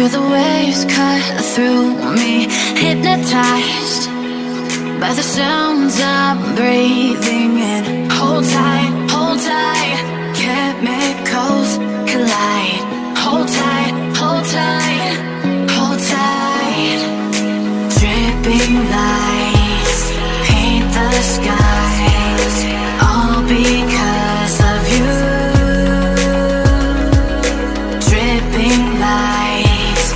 Feel the waves cut through me, hypnotized by the sounds I'm breathing in. Hold tight, chemicals collide. Hold tight, hold tight, hold tight. Dripping lights paint the skies, all because of you. Dripping lights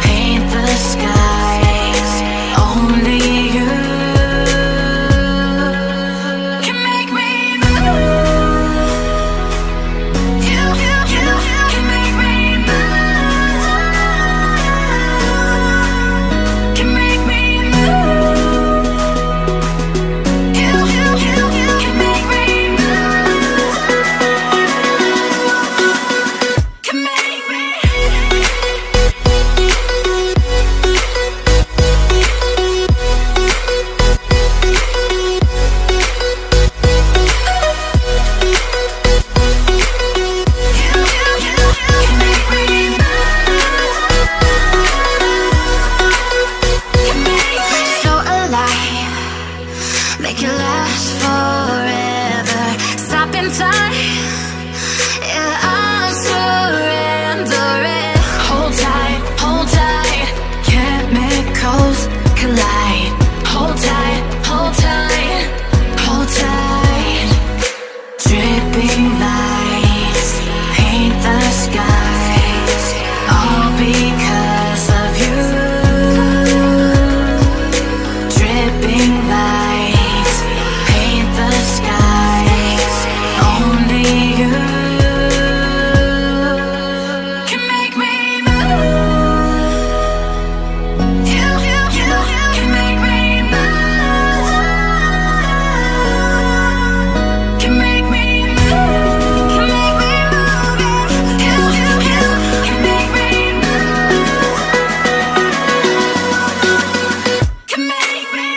paint the skies, only you can make me move. You can make me move. Can make me move. You can make me move. Can make me. So alive, make it last forever. Stop in time, yeah, I'm surrendering. Hold tight, chemicals collide. Hold tight, hold tight, hold tight. Dripping lights paint the skies, all because of you. Dripping lights paint the skies, only you can make me move. You can make me move. Can make me move. Can make me move. You can make me move. Can make me.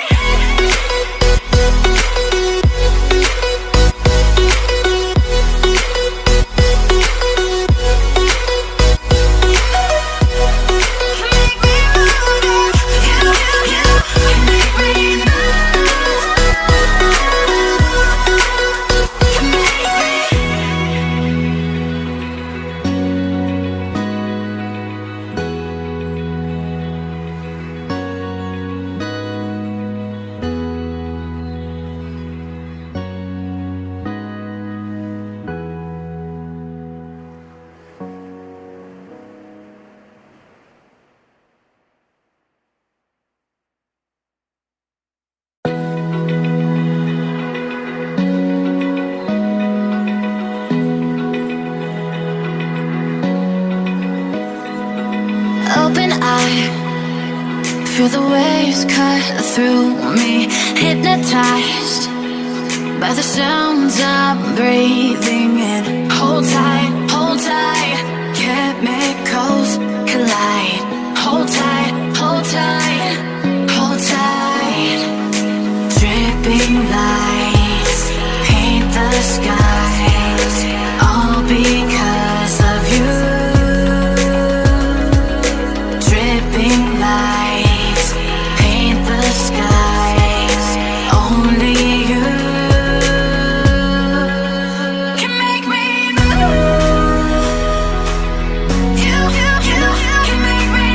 Open eye, feel the waves cut through me, hypnotized by the sounds I'm breathing in. Hold tight, chemicals collide. Hold tight, hold tight. Dripping lights paint the skies, all because of you. Dripping lights paint the skies, only you can make me move. You can make me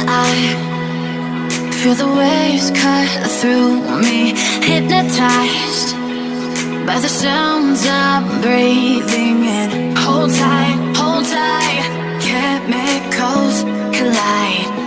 I feel the waves cut through me, hypnotized by the sounds I'm breathing in. Hold tight, chemicals collide.